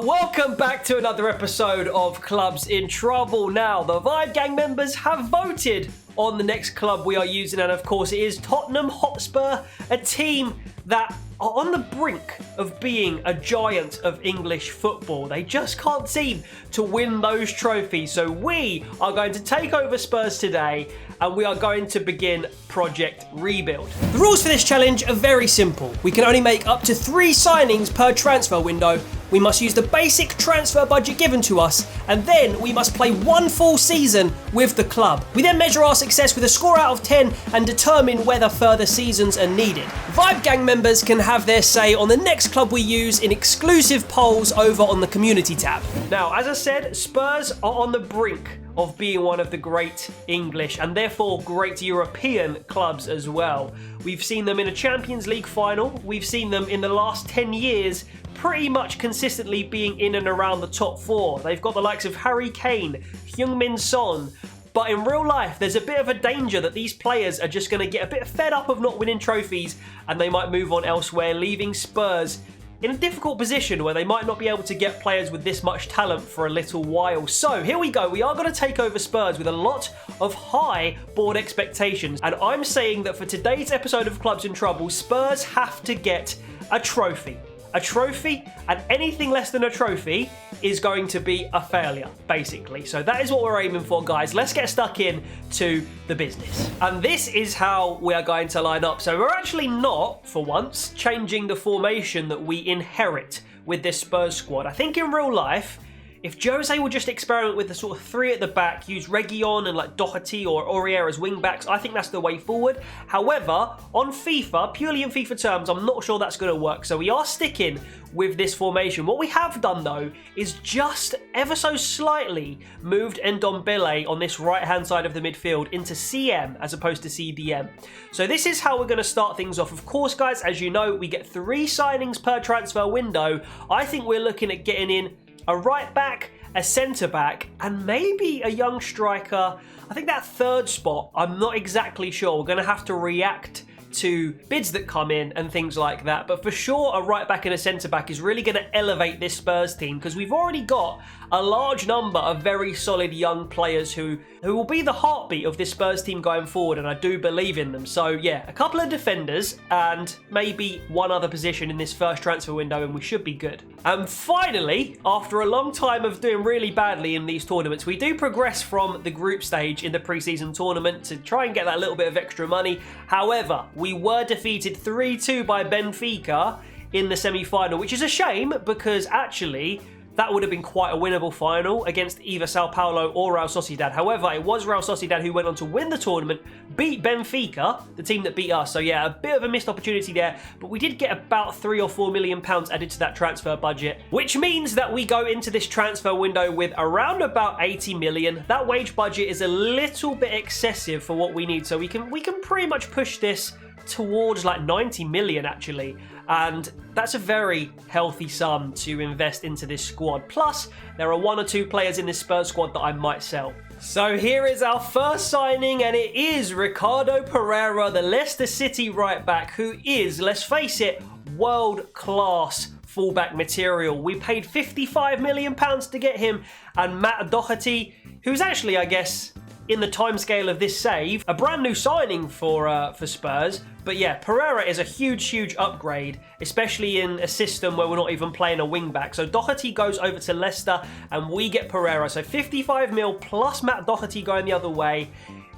Welcome back to another episode of Clubs in Trouble. Now, the Vibe Gang members have voted on the next club we are using, and of course it is Tottenham Hotspur, a team that are on the brink of being a giant of English football. They just can't seem to win those trophies, so we are going to take over Spurs today and we are going to begin Project Rebuild. The rules for this challenge are very simple. We can only make up to 3 signings per transfer window. We must use the basic transfer budget given to us, and then we must play 1 full season with the club. We then measure our success with a score out of 10 and determine whether further seasons are needed. Vibe Gang members can have their say on the next club we use in exclusive polls over on the community tab. Now, as I said, Spurs are on the brink of being one of the great English and therefore great European clubs as well. We've seen them in a Champions League final. We've seen them in the last 10 years pretty much consistently being in and around the top 4. They've got the likes of Harry Kane, Heung-min Son, but in real life there's a bit of a danger that these players are just going to get a bit fed up of not winning trophies and they might move on elsewhere, leaving Spurs in a difficult position where they might not be able to get players with this much talent for a little while. So here we go, we are going to take over Spurs with a lot of high board expectations, and I'm saying that for today's episode of Clubs in Trouble, Spurs have to get a trophy. A trophy, and anything less than a trophy is going to be a failure, basically. So that is what we're aiming for, guys. Let's get stuck in to the business. And this is how we are going to line up. So we're actually not, for once, changing the formation that we inherit with this Spurs squad. I think in real life, if Jose will just experiment with the sort of 3 at the back, use Reguilon and like Doherty or Aurier as wing backs, I think that's the way forward. However, on FIFA, purely in FIFA terms, I'm not sure that's going to work. So we are sticking with this formation. What we have done though is just ever so slightly moved Ndombele on this right hand side of the midfield into CM as opposed to CDM. So this is how we're going to start things off. Of course, guys, as you know, we get 3 signings per transfer window. I think we're looking at getting in a right back, a centre back, and maybe a young striker. I think that 3rd spot, I'm not exactly sure. We're going to have to react to bids that come in and things like that. But for sure, a right back and a centre back is really going to elevate this Spurs team, because we've already got a large number of very solid young players who will be the heartbeat of this Spurs team going forward, and I do believe in them. So yeah, a couple of defenders and maybe 1 other position in this first transfer window and we should be good. And finally, after a long time of doing really badly in these tournaments, we do progress from the group stage in the pre-season tournament to try and get that little bit of extra money. However, we were defeated 3-2 by Benfica in the semi-final, which is a shame because actually that would have been quite a winnable final against either Sao Paulo or Real Sociedad. However, it was Real Sociedad who went on to win the tournament, beat Benfica, the team that beat us. So yeah, a bit of a missed opportunity there, but we did get about £3 or £4 million added to that transfer budget, which means that we go into this transfer window with around about 80 million. That wage budget is a little bit excessive for what we need, so we can pretty much push this towards like 90 million actually, and that's a very healthy sum to invest into this squad. Plus there are 1 or 2 players in this Spurs squad that I might sell. So here is our first signing, and it is Ricardo Pereira, the Leicester City right back, who is, let's face it, world class fullback material. We paid £55 million to get him, and Matt Doherty, who's actually, I guess, in the timescale of this save, a brand new signing for Spurs. But yeah, Pereira is a huge upgrade, especially in a system where we're not even playing a wing back. So Doherty goes over to Leicester and we get Pereira. So 55 mil plus Matt Doherty going the other way.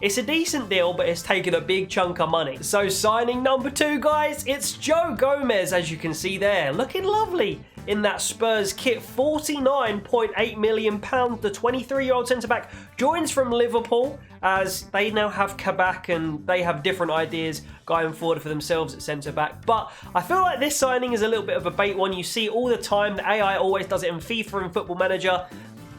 It's a decent deal, but it's taken a big chunk of money. So signing number 2, guys, it's Joe Gomez, as you can see there. Looking lovely in that Spurs kit. £49.8 million. The 23-year-old centre-back joins from Liverpool, as they now have Kabak and they have different ideas going forward for themselves at centre-back. But I feel like this signing is a little bit of a bait one. You see all the time. The AI always does it in FIFA and Football Manager,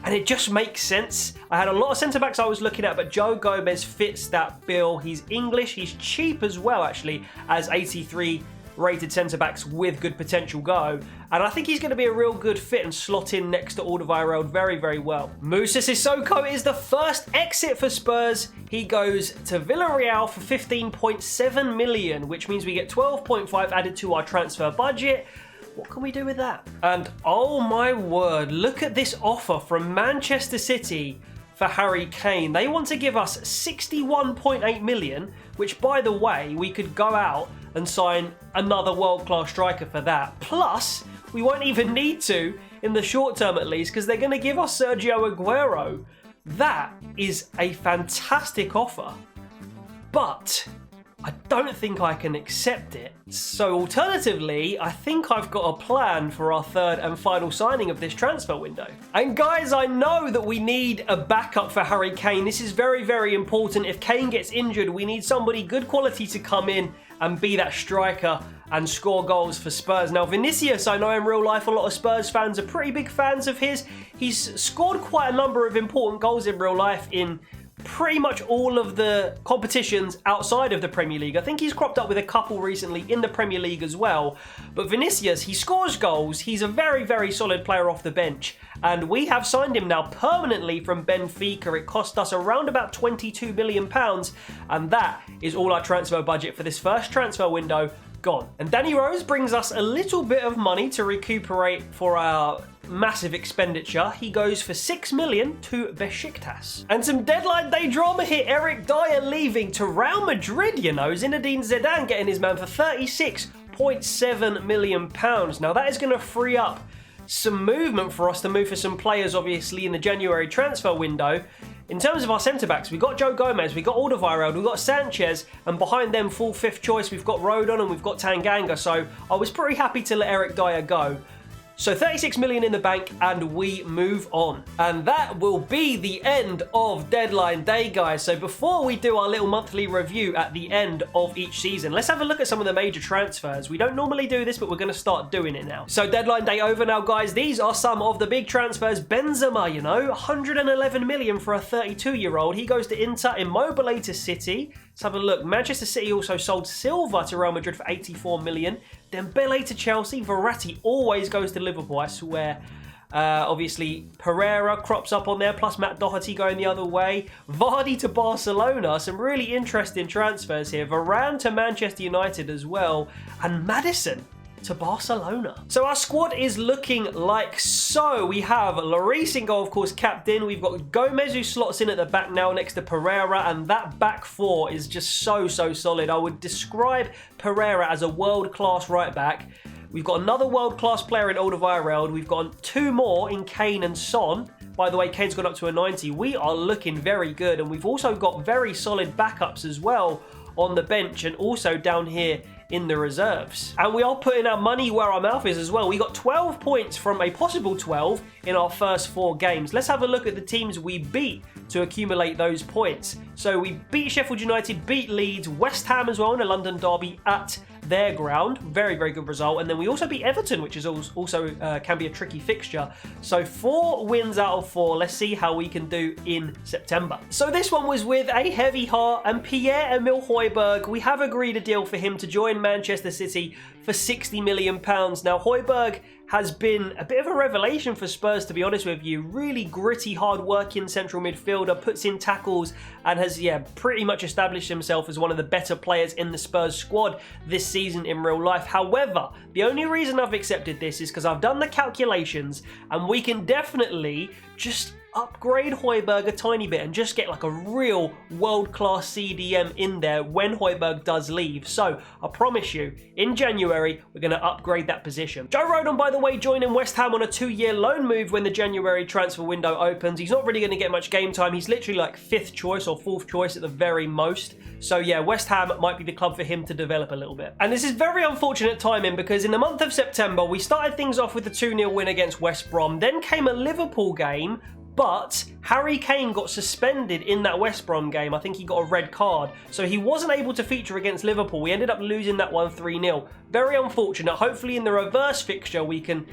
and it just makes sense. I had a lot of centre-backs I was looking at, but Joe Gomez fits that bill. He's English, he's cheap as well, actually, as 83 rated centre-backs with good potential go. And I think he's going to be a real good fit and slot in next to Alderweireld very well. Moussa Sissoko is the first exit for Spurs. He goes to Villarreal for 15.7 million, which means we get 12.5 added to our transfer budget. What can we do with that? And oh my word, look at this offer from Manchester City for Harry Kane. They want to give us 61.8 million, which by the way, we could go out and sign another world-class striker for that. Plus, we won't even need to, in the short term at least, because they're going to give us Sergio Aguero. That is a fantastic offer. But I don't think I can accept it. So alternatively, I think I've got a plan for our third and final signing of this transfer window. And guys, I know that we need a backup for Harry Kane. This is very, very important. If Kane gets injured, we need somebody good quality to come in and be that striker and score goals for Spurs. Now, Vinicius, I know in real life a lot of Spurs fans are pretty big fans of his. He's scored quite a number of important goals in real life in pretty much all of the competitions outside of the Premier League. I think he's cropped up with a couple recently in the Premier League as well. But Vinicius, he scores goals. He's a very, very solid player off the bench. And we have signed him now permanently from Benfica. It cost us around about £22 million. And that is all our transfer budget for this first transfer window gone. And Danny Rose brings us a little bit of money to recuperate for our massive expenditure. He goes for 6 million to Besiktas. And some deadline day drama here. Eric Dyer leaving to Real Madrid, you know. Zinedine Zidane getting his man for £36.7 million. Now that is going to free up some movement for us to move for some players, obviously, in the January transfer window. In terms of our centre-backs, we've got Joe Gomez, we've got Alderweireld, we've got Sanchez, and behind them, full fifth choice, we've got Rodon and we've got Tanganga. So I was pretty happy to let Eric Dyer go. So 36 million in the bank and we move on. And that will be the end of deadline day, guys. So before we do our little monthly review at the end of each season, let's have a look at some of the major transfers. We don't normally do this, but we're going to start doing it now. So deadline day over now, guys. These are some of the big transfers. Benzema, you know, 111 million for a 32-year-old. He goes to Inter, Immobile to City. Let's have a look. Manchester City also sold Silva to Real Madrid for 84 million. Then Bale to Chelsea. Verratti always goes to Liverpool, I swear. Obviously, Pereira crops up on there, plus Matt Doherty going the other way. Vardy to Barcelona. Some really interesting transfers here. Varane to Manchester United as well. And Maddison to Barcelona. So our squad is looking like so. We have Lloris in goal, of course, captain. We've got Gomez, who slots in at the back now next to Pereira, and that back four is just so solid. I would describe Pereira as a world-class right back. We've got another world-class player in Alderweireld. We've got two more in Kane and Son. By the way, Kane's gone up to a 90. We are looking very good, and we've also got very solid backups as well on the bench and also down here in the reserves. And we are putting our money where our mouth is as well. We got 12 points from a possible 12 in our first 4 games. Let's have a look at the teams we beat to accumulate those points. So we beat Sheffield United, beat Leeds, West Ham as well in a London derby at their ground. Very good result. And then we also beat Everton, which is also can be a tricky fixture. So 4 wins out of 4. Let's see how we can do in September. So this one was with a heavy heart, and Pierre-Emile Højbjerg, we have agreed a deal for him to join Manchester City for £60 million. Now, Højbjerg has been a bit of a revelation for Spurs, to be honest with you. Really gritty, hard-working central midfielder, puts in tackles, and has, pretty much established himself as one of the better players in the Spurs squad this season in real life. However, the only reason I've accepted this is because I've done the calculations, and we can definitely just upgrade Højbjerg a tiny bit and just get like a real world-class CDM in there when Højbjerg does leave. So I promise you, in January, we're going to upgrade that position. Joe Rodon, by the way, joining West Ham on a 2-year loan move when the January transfer window opens. He's not really going to get much game time. He's literally like 5th choice or 4th choice at the very most. So yeah, West Ham might be the club for him to develop a little bit. And this is very unfortunate timing because in the month of September, we started things off with a 2-0 win against West Brom. Then came a Liverpool game, but Harry Kane got suspended in that West Brom game. I think he got a red card. So he wasn't able to feature against Liverpool. We ended up losing that one 3-0. Very unfortunate. Hopefully in the reverse fixture we can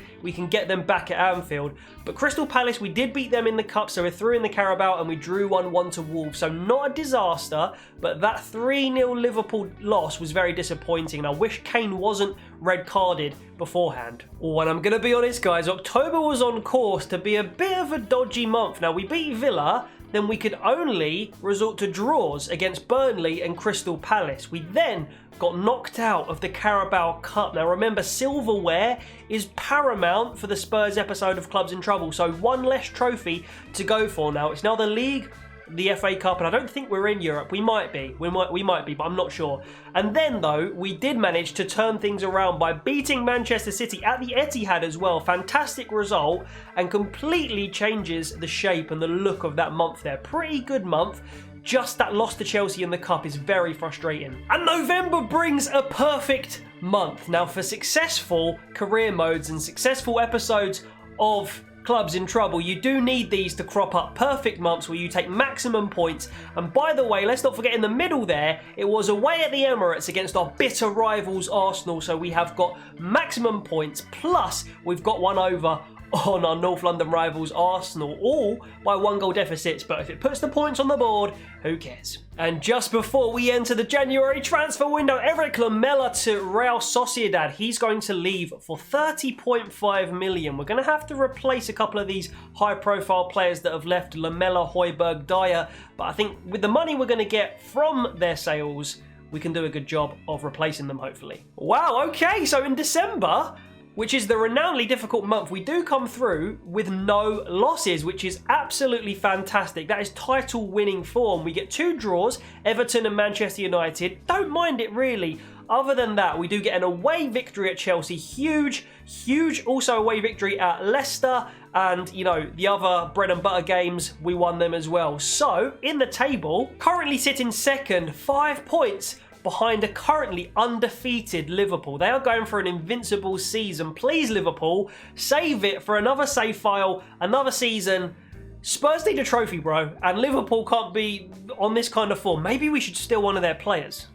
get them back at Anfield. But Crystal Palace, we did beat them in the Cup, so we're through in the Carabao and we drew 1-1 to Wolves. So not a disaster, but that 3-0 Liverpool loss was very disappointing. And I wish Kane wasn't red carded beforehand. Oh, and I'm going to be honest, guys, October was on course to be a bit of a dodgy month. Now, we beat Villa, then we could only resort to draws against Burnley and Crystal Palace. We then got knocked out of the Carabao Cup. Now remember, silverware is paramount for the Spurs episode of Clubs in Trouble, so one less trophy to go for now. It's now the League, the FA Cup, and I don't think we're in Europe. We might be, but I'm not sure. And then though, we did manage to turn things around by beating Manchester City at the Etihad as well. Fantastic result, and completely changes the shape and the look of that month there. Pretty good month. Just that loss to Chelsea in the Cup is very frustrating. And November brings a perfect month. Now for successful career modes and successful episodes of Clubs in Trouble, you do need these to crop up perfect months where you take maximum points. And by the way, let's not forget in the middle there, it was away at the Emirates against our bitter rivals Arsenal, so we have got maximum points, plus we've got one over on our North London rivals Arsenal, all by 1-goal deficits, but if it puts the points on the board, who cares? And just before we enter the January transfer window, Eric Lamela to Real Sociedad. He's going to leave for 30.5 million. We're going to have to replace a couple of these high-profile players that have left, Lamela, Højbjerg, Dyer, but I think with the money we're going to get from their sales, we can do a good job of replacing them, hopefully. Wow, okay, so in December, which is the renownedly difficult month, we do come through with no losses, which is absolutely fantastic. That is title-winning form. We get 2 draws, Everton and Manchester United. Don't mind it, really. Other than that, we do get an away victory at Chelsea. Huge, huge also away victory at Leicester. And, you know, the other bread and butter games, we won them as well. So, in the table, currently sitting second, 5 points behind a currently undefeated Liverpool. They are going for an invincible season. Please, Liverpool, save it for another save file, another season. Spurs need a trophy, bro, and Liverpool can't be on this kind of form. Maybe we should steal one of their players.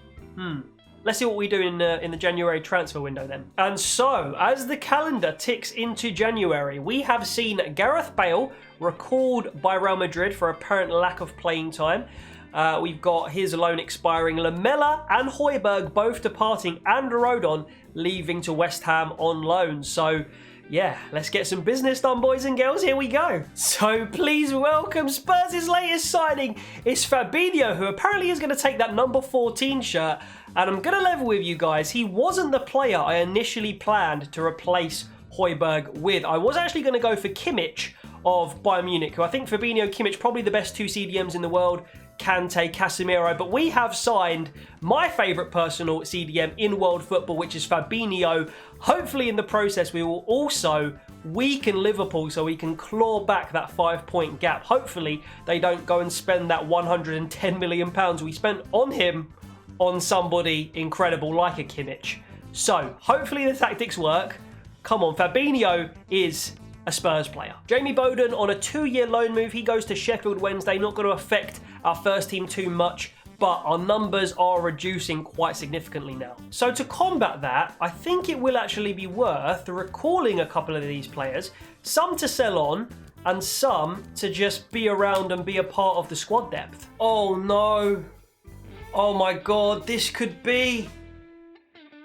Let's see what we do in the January transfer window then. And so, as the calendar ticks into January, we have seen Gareth Bale recalled by Real Madrid for apparent lack of playing time. We've got his loan expiring, Lamela and Højbjerg both departing, and Rodon leaving to West Ham on loan. So, yeah, let's get some business done, boys and girls. Here we go. So, please welcome Spurs' latest signing. It's Fabinho, who apparently is going to take that number 14 shirt. And I'm going to level with you guys. He wasn't the player I initially planned to replace Højbjerg with. I was actually going to go for Kimmich of Bayern Munich, who I think Fabinho, Kimmich, probably the best 2 CDMs in the world. Kante, Casemiro, but we have signed my favourite personal CDM in world football, which is Fabinho. Hopefully in the process we will also weaken Liverpool so we can claw back that 5-point gap. Hopefully they don't go and spend that £110 million we spent on him on somebody incredible like a Kimmich. So hopefully the tactics work. Come on, Fabinho is a Spurs player. Jamie Bowden on a 2-year loan move. He goes to Sheffield Wednesday. Not going to affect our first team too much, but our numbers are reducing quite significantly now. So to combat that, I think it will actually be worth recalling a couple of these players, some to sell on and some to just be around and be a part of the squad depth. Oh no. Oh my God, this could be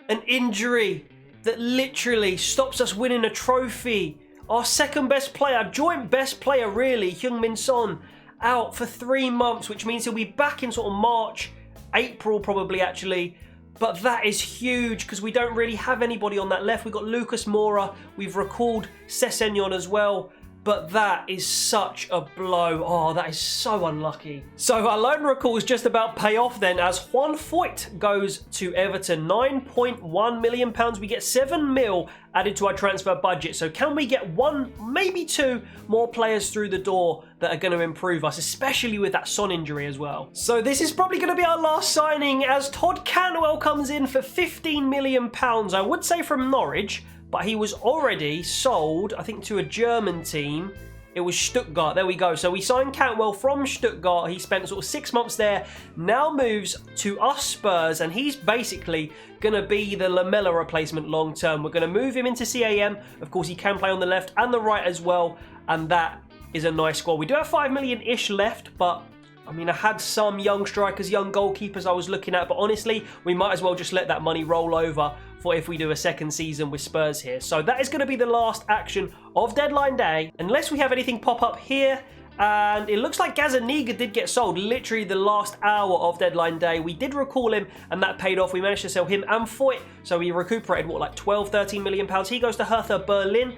an injury that literally stops us winning a trophy. Our second best player, joint best player really, Heung-min Son, out for 3 months, which means he'll be back in sort of March, April probably actually. But that is huge because we don't really have anybody on that left. We've got Lucas Moura, we've recalled Sessegnon as well. But that is such a blow. Oh, that is so unlucky. So our loan recalls just about pay off then, as Juan Foyt goes to Everton. £9.1 million. We get 7 mil added to our transfer budget. So can we get 1, maybe 2 more players through the door that are going to improve us, especially with that Son injury as well? So this is probably going to be our last signing, as Todd Canwell comes in for £15 million. I would say from Norwich, but he was already sold, I think, to a German team. It was Stuttgart. There we go. So we signed Cantwell from Stuttgart. He spent sort of 6 months there. Now moves to us Spurs, and he's basically going to be the Lamela replacement long term. We're going to move him into CAM. Of course, he can play on the left and the right as well, and that is a nice squad. We do have 5 million-ish left, but I mean, I had some young strikers, young goalkeepers I was looking at, but honestly, we might as well just let that money roll over for if we do a second season with Spurs here. So that is going to be the last action of deadline day, unless we have anything pop up here And it looks like Gazaniga did get sold literally the last hour of deadline day. We did recall him and that paid off. We managed to sell him and Foyt. So we recuperated, what, like 12, 13 million pounds. He goes to Hertha Berlin.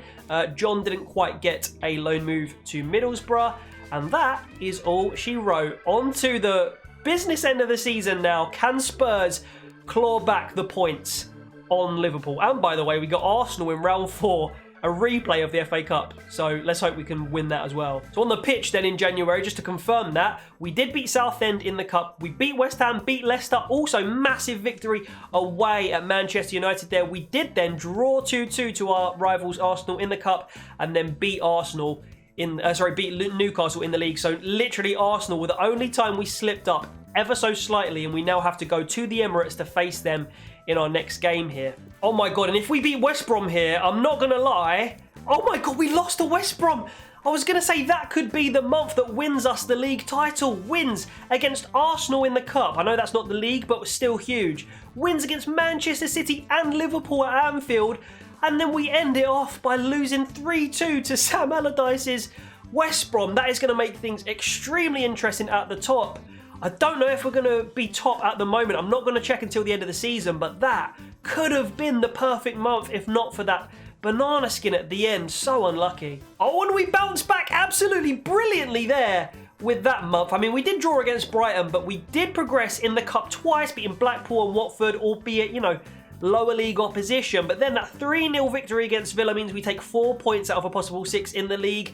John didn't quite get a loan move to Middlesbrough. And that is all she wrote. On to the business end of the season now. Can Spurs claw back the points on Liverpool? And by the way, we got Arsenal in round 4. A replay of the FA Cup, so let's hope we can win that as well. So on the pitch then in January, just to confirm that, we did beat Southend in the Cup, we beat West Ham, beat Leicester, also massive victory away at Manchester United there. We did then draw 2-2 to our rivals Arsenal in the Cup, and then beat Newcastle in the league. So literally Arsenal were the only time we slipped up ever so slightly, and we now have to go to the Emirates to face them in our next game here. Oh my god, and if we beat West Brom here, I'm not gonna lie, oh my god, we lost to West Brom. I was gonna say that could be the month that wins us the league title. Wins against Arsenal in the Cup. I know that's not the league, but still huge. Wins against Manchester City and Liverpool at Anfield, and then we end it off by losing 3-2 to Sam Allardyce's West Brom. That is gonna make things extremely interesting at the top. I don't know if we're going to be top at the moment. I'm not going to check until the end of the season, but that could have been the perfect month if not for that banana skin at the end. So unlucky. Oh, and we bounced back absolutely brilliantly there with that month. I mean, we did draw against Brighton, but we did progress in the Cup twice, beating Blackpool and Watford, albeit, you know, lower league opposition. But then that 3-0 victory against Villa means we take 4 points out of a possible 6 in the league.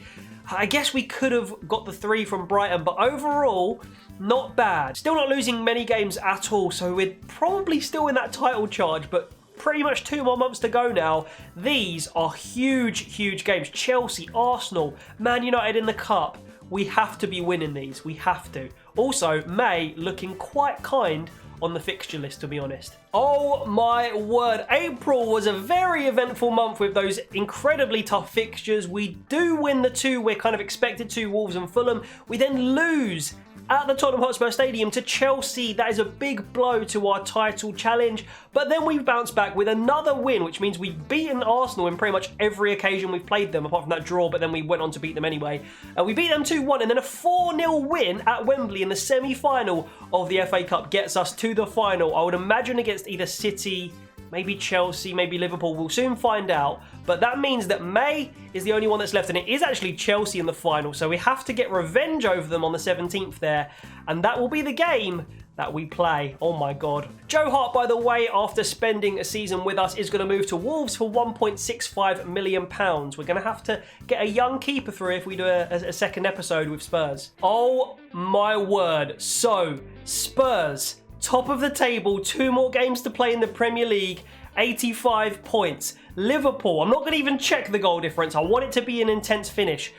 I guess we could have got the 3 from Brighton, but overall, not bad. Still not losing many games at all, so we're probably still in that title charge, but pretty much 2 more months to go now. These are huge, huge games. Chelsea, Arsenal, Man United in the Cup. We have to be winning these. We have to. Also, May looking quite kind on the fixture list, to be honest. Oh my word, April was a very eventful month with those incredibly tough fixtures. We do win the 2 we're kind of expected to, Wolves and Fulham. We then lose at the Tottenham Hotspur Stadium to Chelsea. That is a big blow to our title challenge. But then we bounce back with another win, which means we've beaten Arsenal in pretty much every occasion we've played them, apart from that draw, but then we went on to beat them anyway. We beat them 2-1, and then a 4-0 win at Wembley in the semi-final of the FA Cup gets us to the final. I would imagine against either City, maybe Chelsea, maybe Liverpool. We'll soon find out. But that means that May is the only one that's left, and it is actually Chelsea in the final. So we have to get revenge over them on the 17th there, and that will be the game that we play. Oh my god. Joe Hart, by the way, after spending a season with us, is going to move to Wolves for £1.65 million. We're going to have to get a young keeper through if we do a second episode with Spurs. Oh my word. So, Spurs, top of the table, 2 more games to play in the Premier League, 85 points. Liverpool, I'm not going to even check the goal difference. I want it to be an intense finish.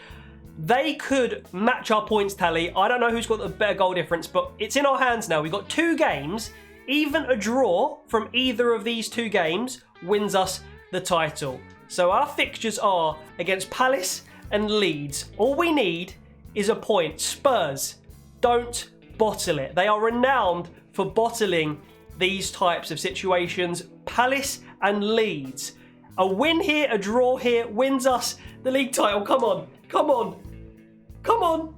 They could match our points tally. I don't know who's got the better goal difference, but it's in our hands now. We've got 2 games. Even a draw from either of these 2 games wins us the title. So our fixtures are against Palace and Leeds. All we need is a point. Spurs, don't bottle it. They are renowned for bottling these types of situations. Palace and Leeds. A win here, a draw here, wins us the league title. Come on, come on, come on.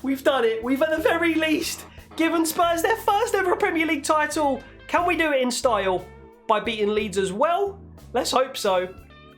We've done it. We've at the very least given Spurs their first ever Premier League title. Can we do it in style by beating Leeds as well? Let's hope so.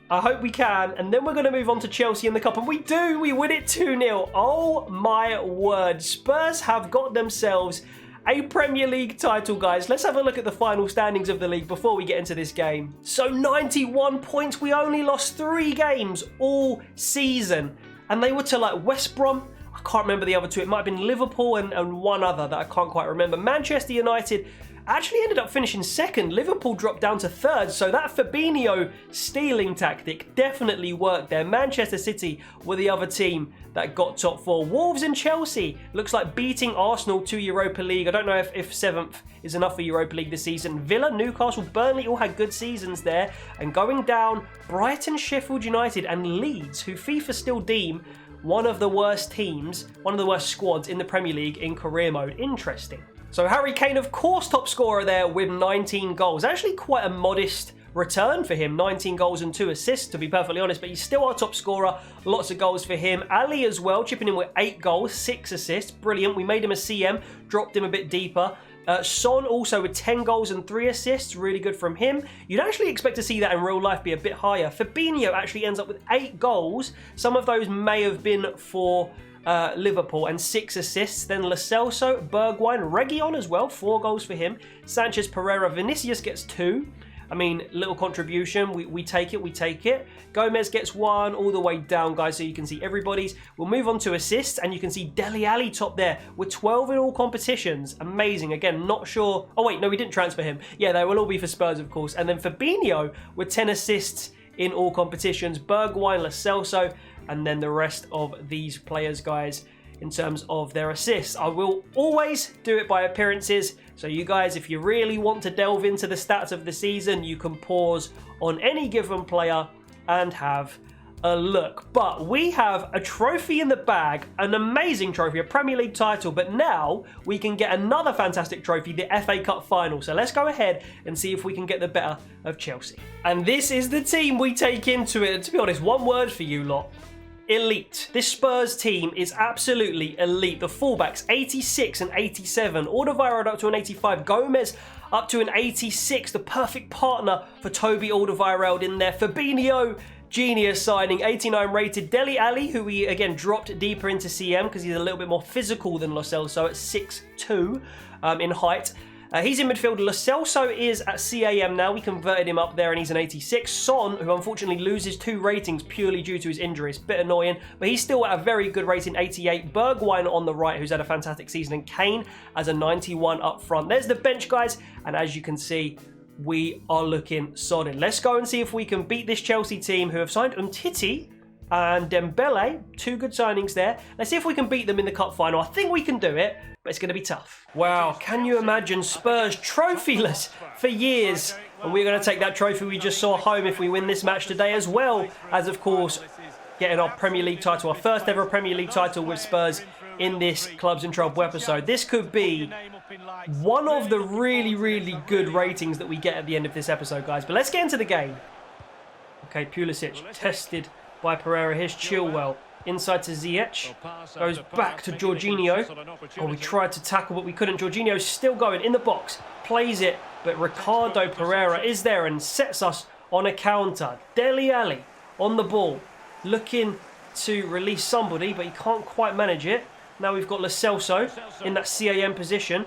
I hope we can. And then we're going to move on to Chelsea in the Cup. And we do. We win it 2-0. Oh my word. Spurs have got themselves a Premier League title, guys. Let's have a look at the final standings of the league before we get into this game. So 91 points. We only lost 3 games all season. And they were to like West Brom. I can't remember the other 2. It might have been Liverpool and one other that I can't quite remember. Manchester United actually ended up finishing 2nd. Liverpool dropped down to 3rd. So that Fabinho stealing tactic definitely worked there. Manchester City were the other team that got top 4. Wolves and Chelsea looks like beating Arsenal to Europa League. I don't know if 7th is enough for Europa League this season. Villa, Newcastle, Burnley all had good seasons there. And going down, Brighton, Sheffield United and Leeds, who FIFA still deem one of the worst teams, one of the worst squads in the Premier League in career mode. Interesting. So Harry Kane, of course, top scorer there with 19 goals. Actually quite a modest return for him. 19 goals and 2 assists, to be perfectly honest, but he's still our top scorer. Lots of goals for him. Ali as well, chipping in with 8 goals, 6 assists. Brilliant. We made him a CM, dropped him a bit deeper. Son also with 10 goals and 3 assists, really good from him. You'd actually expect to see that in real life be a bit higher. Fabinho actually ends up with 8 goals. Some of those may have been for Liverpool, and 6 assists. Then Lo Celso, Bergwijn, Reguilón as well, 4 goals for him. Sanchez, Pereira, Vinicius gets 2. I mean, little contribution. We take it, we take it. Gomez gets 1 all the way down, guys, so you can see everybody's. We'll move on to assists, and you can see Dele Alli top there with 12 in all competitions. Amazing. Again, not sure. Oh, wait, no, we didn't transfer him. Yeah, they will all be for Spurs, of course. And then Fabinho with 10 assists in all competitions. Bergwijn, Lo Celso, and then the rest of these players, guys, in terms of their assists. I will always do it by appearances. So you guys, if you really want to delve into the stats of the season, you can pause on any given player and have a look. But we have a trophy in the bag, an amazing trophy, a Premier League title, but now we can get another fantastic trophy, the FA Cup final. So let's go ahead and see if we can get the better of Chelsea. And this is the team we take into it. And to be honest, one word for you lot: elite. This Spurs team is absolutely elite. The fullbacks, 86 and 87. Alderweireld up to an 85. Gomez up to an 86. The perfect partner for Toby Alderweireld in there. Fabinho, genius signing, 89 rated. Dele Alli, who we again dropped deeper into CM because he's a little bit more physical than Lo Celso at 6'2" in height. He's in midfield. Lo Celso is at CAM now. We converted him up there and he's an 86. Son, who unfortunately loses 2 ratings purely due to his injury. It's a bit annoying, but he's still at a very good rating, 88. Bergwijn on the right, who's had a fantastic season. And Kane as a 91 up front. There's the bench, guys. And as you can see, we are looking solid. Let's go and see if we can beat this Chelsea team who have signed Umtiti and Dembele. 2 good signings there. Let's see if we can beat them in the cup final. I think we can do it, but it's going to be tough. Wow, can you imagine Spurs trophyless for years? And we're going to take that trophy we just saw home if we win this match today, as well as, of course, getting our Premier League title, our first ever Premier League title with Spurs in this Clubs in Trouble episode. This could be one of the really, really good ratings that we get at the end of this episode, guys. But let's get into the game. Okay, Pulisic tested by Pereira. Here's Chilwell. Inside to Ziyech. Goes back to Jorginho. Oh, we tried to tackle, but we couldn't. Jorginho's still going in the box. Plays it, but Ricardo Pereira is there and sets us on a counter. Dele Alli on the ball. Looking to release somebody, but he can't quite manage it. Now we've got Lo Celso in that CAM position,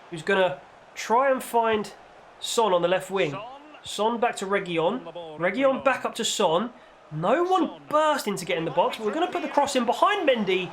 who's going to try and find Son on the left wing. Son back to Reguilón. Reguilón back up to Son. No one bursting to get in the box, but we're going to put the cross in behind Mendy.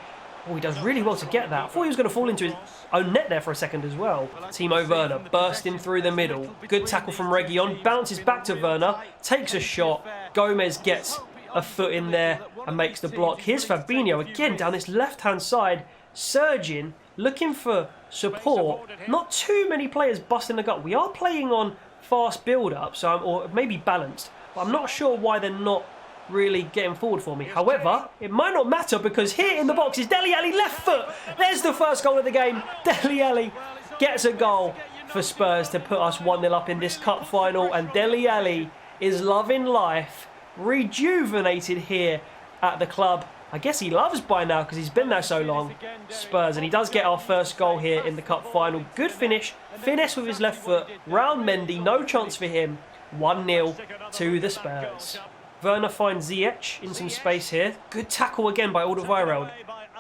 Oh, he does really well to get that. I thought he was going to fall into his own net there for a second as well. Timo Werner bursting through the middle. Good tackle from Reguilón. Bounces back to Werner. Takes a shot. Gomez gets a foot in there and makes the block. Here's Fabinho again down this left-hand side. Surging, looking for support. Not too many players busting the gut. We are playing on fast build-up, so or maybe balanced. But I'm not sure why they're not really getting forward for me. However, it might not matter because here in the box is Dele Alli, left foot. There's the first goal of the game. Dele Alli gets a goal for Spurs to put us 1-0 up in this cup final, and Dele Alli is loving life, rejuvenated here at the club. I guess he loves by now because he's been there so long, Spurs, and he does get our first goal here in the cup final. Good finish, finesse with his left foot, round Mendy, no chance for him. 1-0 to the Spurs. Werner finds Ziyech in some space here. Good tackle again by Alderweireld.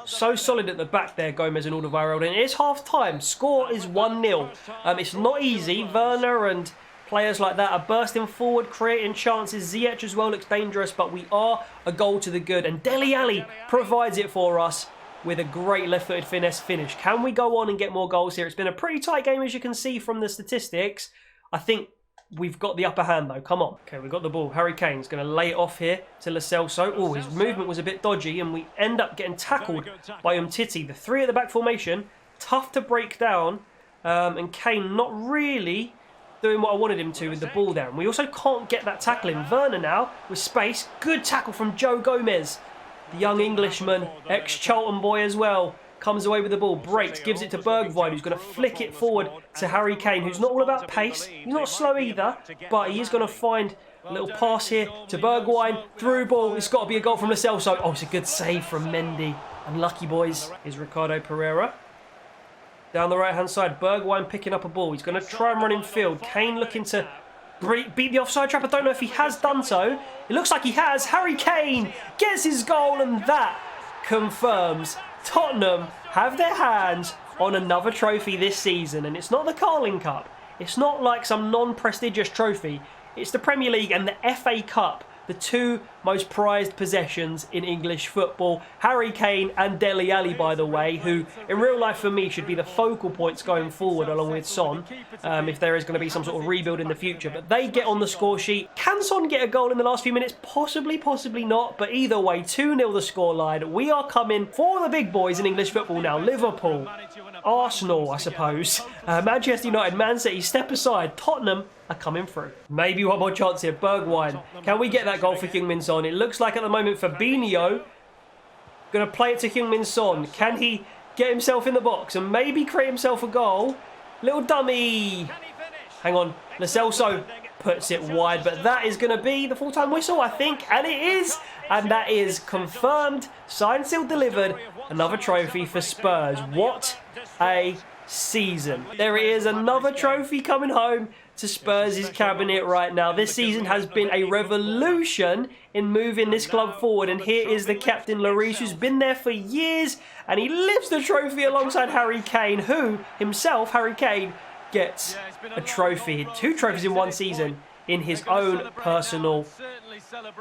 So solid at the back there, Gomez and Alderweireld. And it is half-time. Score is 1-0. It's not easy. Werner and players like that are bursting forward, creating chances. Ziyech as well looks dangerous, but we are a goal to the good. And Dele Alli provides it for us with a great left-footed finesse finish. Can we go on and get more goals here? It's been a pretty tight game, as you can see from the statistics. I think we've got the upper hand though. Come on. Okay, we've got the ball. Harry Kane's going to lay it off here to Lo Celso. Oh, his movement was a bit dodgy and we end up getting tackled by Umtiti. The 3 at the back formation, tough to break down. And Kane not really doing what I wanted him to with the ball there. And we also can't get that tackle in. Werner now with space. Good tackle from Joe Gomez, the young Englishman, ex-Charlton boy as well. comes away with the ball, breaks, gives it to Bergwijn, who's going to flick it forward to Harry Kane, who's not all about pace. He's not slow either, but he is going to find a little pass here to Bergwijn. Through ball. It's got to be a goal from Lo Celso. Oh, it's a good save from Mendy. Unlucky, boys. Here's Ricardo Pereira. Down the right-hand side, Bergwijn picking up a ball. He's going to try and run in field. Kane looking to beat the offside trap. I don't know if he has done so. It looks like he has. Harry Kane gets his goal, and that confirms Tottenham have their hands on another trophy this season. And it's not the Carling Cup. It's not like some non-prestigious trophy. It's the Premier League and the FA Cup, the two most prized possessions in English football. Harry Kane and Dele Alli, by the way, who in real life for me should be the focal points going forward along with Son, if there is going to be some sort of rebuild in the future. But they get on the score sheet. Can Son get a goal in the last few minutes? Possibly, possibly not. But either way, 2-0 the scoreline. We are coming for the big boys in English football now. Liverpool, Arsenal, I suppose, Manchester United, Man City, step aside. Tottenham are coming through. Maybe one more chance here. Bergwijn. Can we get that goal for Heung-min Son? It looks like at the moment Fabinho going to play it to Heung-min Son. Can he get himself in the box and maybe create himself a goal? Little dummy. Hang on. Lo Celso puts it wide, but that is going to be the full-time whistle, I think. And it is. And that is confirmed. Signed, sealed, delivered. Another trophy for Spurs. What a season. There it is. Another trophy coming home to Spurs' cabinet right now. This season has been a revolution in moving this club forward, and here is the captain Lloris, who's been there for years, and he lifts the trophy alongside Harry Kane, who himself, Harry Kane, gets a trophy, 2 trophies in one season, in his own personal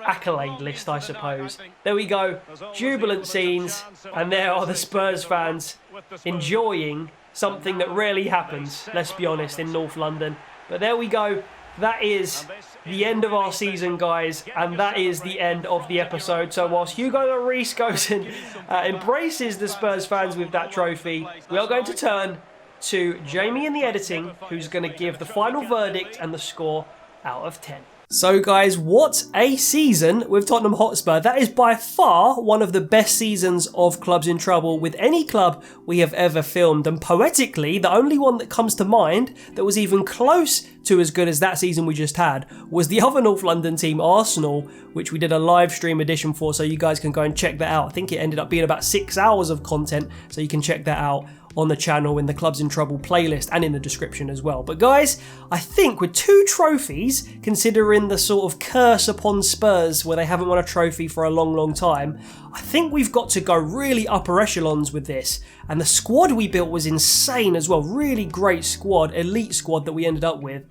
accolade list, I suppose. There we go, jubilant scenes, and there are the Spurs fans enjoying something that rarely happens, let's be honest, in North London. But there we go. That is the end of our season, guys, and that is the end of the episode. So whilst Hugo Lloris goes and embraces the Spurs fans with that trophy, we are going to turn to Jamie in the editing, who's going to give the final verdict and the score out of 10. So guys, what a season with Tottenham Hotspur. That is by far one of the best seasons of Clubs in Trouble with any club we have ever filmed. And poetically, the only one that comes to mind that was even close to as good as that season we just had was the other North London team, Arsenal, which we did a live stream edition for, so you guys can go and check that out. I think it ended up being about 6 hours of content, so you can check that out on the channel in the Clubs in Trouble playlist and in the description as well. But guys, I think with 2 trophies, considering the sort of curse upon Spurs where they haven't won a trophy for a long, long time, I think we've got to go really upper echelons with this. And the squad we built was insane as well. Really great squad, elite squad that we ended up with.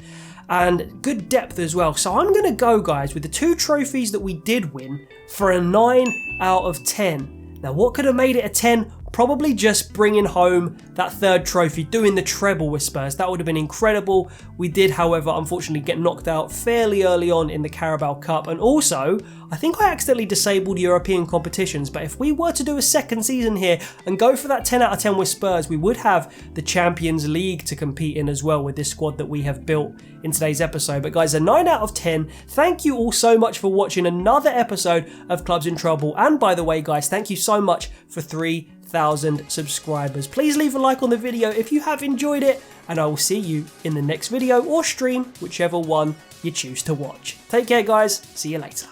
And good depth as well. So I'm going to go, guys, with the 2 trophies that we did win for a 9 out of 10. Now, what could have made it a 10? Probably just bringing home that 3rd trophy, doing the treble with Spurs. That would have been incredible. We did, however, unfortunately get knocked out fairly early on in the Carabao Cup. And also, I think I accidentally disabled European competitions. But if we were to do a second season here and go for that 10 out of 10 with Spurs, we would have the Champions League to compete in as well with this squad that we have built in today's episode. But guys, a 9 out of 10. Thank you all so much for watching another episode of Clubs in Trouble. And by the way, guys, thank you so much for 3,000 subscribers. Please leave a like on the video if you have enjoyed it, and I will see you in the next video or stream, whichever one you choose to watch. Take care, guys. See you later.